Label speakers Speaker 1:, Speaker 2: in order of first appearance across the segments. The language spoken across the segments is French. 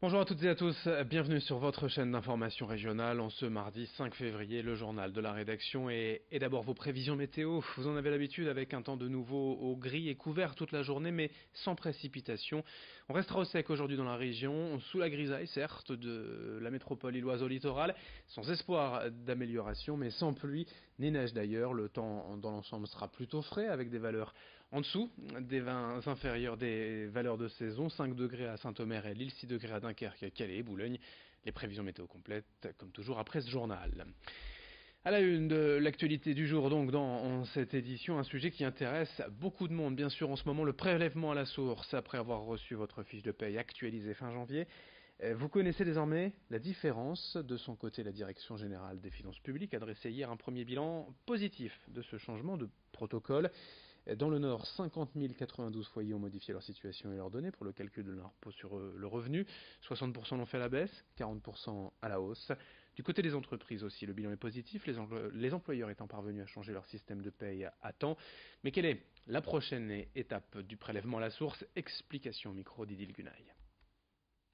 Speaker 1: Bonjour à toutes et à tous, bienvenue sur votre chaîne d'information régionale en ce mardi 5 février, le journal de la rédaction et d'abord vos prévisions météo. Vous en avez l'habitude avec un temps de nouveau au gris et couvert toute la journée mais sans précipitation. On restera au sec aujourd'hui dans la région, sous la grisaille certes de la métropole illoise au littoral, sans espoir d'amélioration mais sans pluie ni neige d'ailleurs. Le temps dans l'ensemble sera plutôt frais avec des valeurs en dessous des vins inférieurs des valeurs de saison, 5 degrés à Saint-Omer et Lille, 6 degrés à Dunkerque, Calais et Boulogne. Les prévisions météo complètes, comme toujours, après ce journal. À la une de l'actualité du jour, donc, dans cette édition, un sujet qui intéresse beaucoup de monde, bien sûr, en ce moment, le prélèvement à la source, après avoir reçu votre fiche de paye actualisée fin janvier. Vous connaissez désormais la différence. De son côté, la Direction générale des finances publiques a dressé hier un premier bilan positif de ce changement de protocole. Dans le Nord, 50 092 foyers ont modifié leur situation et leurs données pour le calcul de l'impôt sur le revenu. 60% l'ont fait à la baisse, 40% à la hausse. Du côté des entreprises aussi, le bilan est positif, les employeurs étant parvenus à changer leur système de paye à temps. Mais quelle est la prochaine étape du prélèvement à la source? Explication au micro d'Idil Gunaï.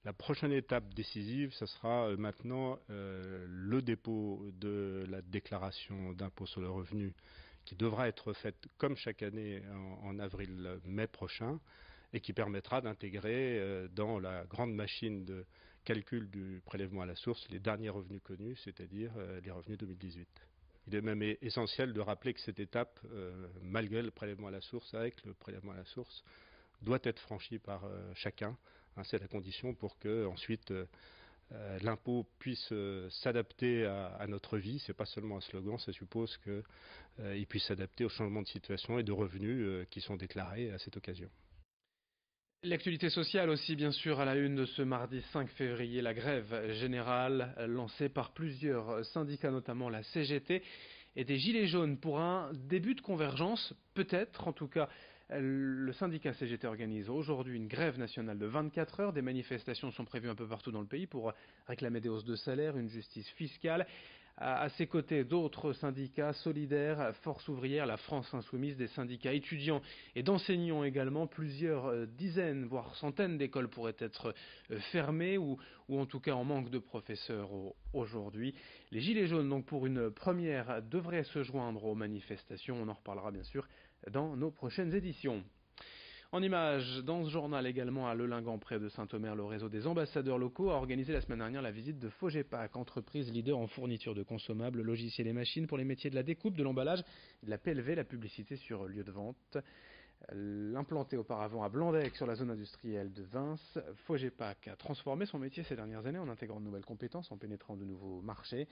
Speaker 2: La prochaine étape décisive, ce sera maintenant le dépôt de la déclaration d'impôt sur le revenu qui devra être faite comme chaque année en avril-mai prochain et qui permettra d'intégrer dans la grande machine de calcul du prélèvement à la source les derniers revenus connus, c'est-à-dire les revenus 2018. Il est même essentiel de rappeler que cette étape, malgré le prélèvement à la source, avec le prélèvement à la source, doit être franchie par chacun. C'est la condition pour que ensuite l'impôt puisse s'adapter à notre vie. C'est pas seulement un slogan, ça suppose qu'il puisse s'adapter aux changements de situation et de revenus qui sont déclarés à cette occasion.
Speaker 1: L'actualité sociale aussi, bien sûr, à la une de ce mardi 5 février, la grève générale lancée par plusieurs syndicats, notamment la CGT, et des Gilets jaunes pour un début de convergence, peut-être. En tout cas, le syndicat CGT organise aujourd'hui une grève nationale de 24 heures. Des manifestations sont prévues un peu partout dans le pays pour réclamer des hausses de salaire, une justice fiscale. À ses côtés, d'autres syndicats solidaires, Force ouvrière, la France insoumise, des syndicats étudiants et d'enseignants également. Plusieurs dizaines, voire centaines d'écoles pourraient être fermées ou en tout cas en manque de professeurs aujourd'hui. Les Gilets jaunes, donc pour une première, devraient se joindre aux manifestations. On en reparlera bien sûr dans nos prochaines éditions. En images, dans ce journal également à Lelingan, près de Saint-Omer, le réseau des ambassadeurs locaux a organisé la semaine dernière la visite de Fogepac, entreprise leader en fourniture de consommables, logiciels et machines pour les métiers de la découpe, de l'emballage et de la PLV, la publicité sur lieu de vente. L'implanté auparavant à Blandec sur la zone industrielle de Vins, Fogepac a transformé son métier ces dernières années en intégrant de nouvelles compétences, en pénétrant de nouveaux marchés.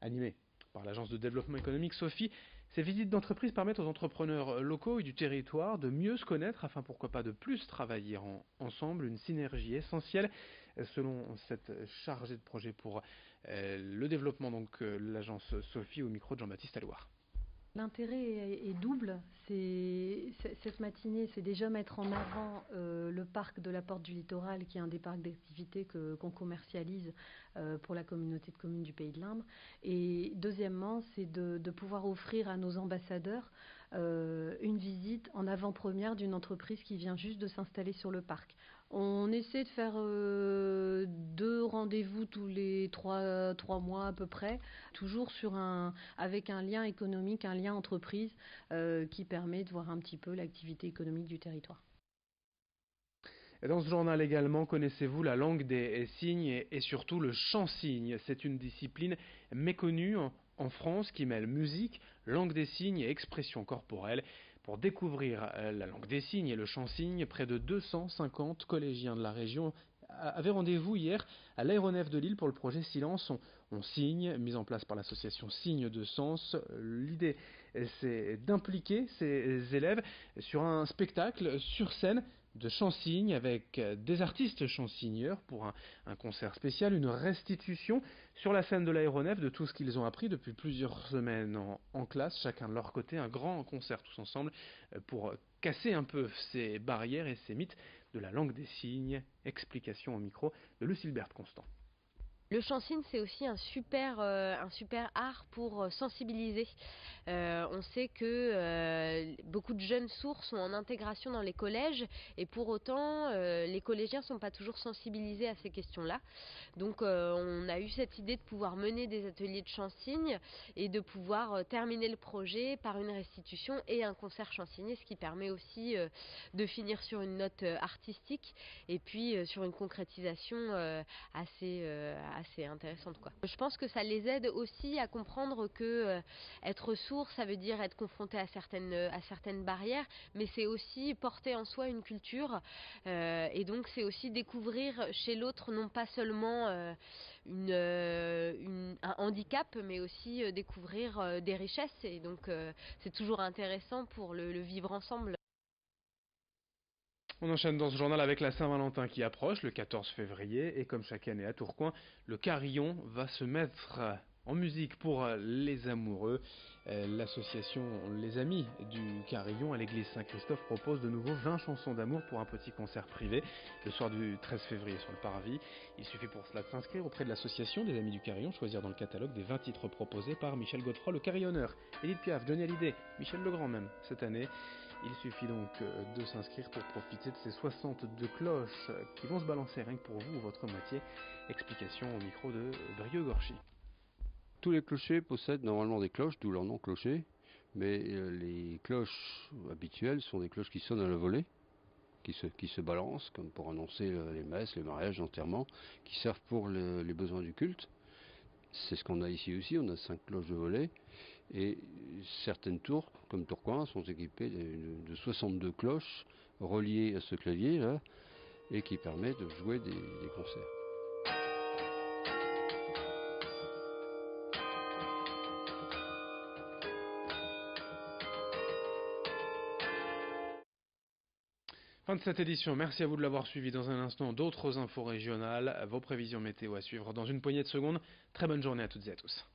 Speaker 1: Animé par l'agence de développement économique SOFI, ces visites d'entreprise permettent aux entrepreneurs locaux et du territoire de mieux se connaître afin pourquoi pas de plus travailler ensemble, une synergie essentielle selon cette chargée de projet pour le développement, donc l'agence SOFI au micro de Jean-Baptiste Alouard.
Speaker 3: L'intérêt est double. Cette matinée, c'est déjà mettre en avant le parc de la Porte du Littoral, qui est un des parcs d'activités qu'on commercialise pour la communauté de communes du Pays de l'Indre. Et deuxièmement, c'est de pouvoir offrir à nos ambassadeurs une visite en avant-première d'une entreprise qui vient juste de s'installer sur le parc. On essaie de faire 2 rendez-vous tous les 3 mois à peu près, toujours avec un lien économique, un lien entreprise qui permet de voir un petit peu l'activité économique du territoire.
Speaker 1: Et dans ce journal également, connaissez-vous la langue des signes et surtout le chant-signe? C'est une discipline méconnue en France qui mêle musique, langue des signes et expression corporelle. Pour découvrir la langue des signes et le chant-signe, près de 250 collégiens de la région avaient rendez-vous hier à l'aéronef de Lille pour le projet Silence on signe, mis en place par l'association Signes de Sens. L'idée, c'est d'impliquer ces élèves sur un spectacle sur scène de chant-signe avec des artistes chant-signeurs pour un concert spécial, une restitution sur la scène de l'aéronef de tout ce qu'ils ont appris depuis plusieurs semaines en classe, chacun de leur côté, un grand concert tous ensemble pour casser un peu ces barrières et ces mythes de la langue des signes. Explication au micro de Lucille Berthe Constant.
Speaker 4: Le chansigne, c'est aussi un super art pour sensibiliser. On sait que beaucoup de jeunes sourds sont en intégration dans les collèges et pour autant, les collégiens ne sont pas toujours sensibilisés à ces questions-là. Donc on a eu cette idée de pouvoir mener des ateliers de chansigne et de pouvoir terminer le projet par une restitution et un concert chansigné, ce qui permet aussi de finir sur une note artistique et puis sur une concrétisation assez intéressante, quoi. Je pense que ça les aide aussi à comprendre que être sourd, ça veut dire être confronté à certaines barrières, mais c'est aussi porter en soi une culture et donc c'est aussi découvrir chez l'autre non pas seulement un handicap, mais aussi découvrir des richesses, et donc c'est toujours intéressant pour le vivre ensemble.
Speaker 1: On enchaîne dans ce journal avec la Saint-Valentin qui approche le 14 février et comme chaque année à Tourcoing, le carillon va se mettre en musique pour les amoureux. L'association Les Amis du Carillon à l'église Saint-Christophe propose de nouveau 20 chansons d'amour pour un petit concert privé le soir du 13 février sur le parvis. Il suffit pour cela de s'inscrire auprès de l'association des Amis du Carillon, choisir dans le catalogue des 20 titres proposés par Michel Godefroy, le carillonneur, Édith Piaf, Johnny Hallyday, Michel Legrand même cette année. Il suffit donc de s'inscrire pour profiter de ces 62 cloches qui vont se balancer rien que pour vous ou votre moitié. Explication au micro de Brieux Gorchy.
Speaker 5: Tous les clochers possèdent normalement des cloches, d'où leur nom clocher, mais les cloches habituelles sont des cloches qui sonnent à la volée, qui se balancent, comme pour annoncer les messes, les mariages, l'enterrement, qui servent pour les besoins du culte. C'est ce qu'on a ici aussi, on a 5 cloches de volée, et certaines tours, comme Tourcoing, sont équipées de 62 cloches reliées à ce clavier là, et qui permettent de jouer des concerts.
Speaker 1: Fin de cette édition, merci à vous de l'avoir suivi. Dans un instant, d'autres infos régionales, vos prévisions météo à suivre dans une poignée de secondes. Très bonne journée à toutes et à tous.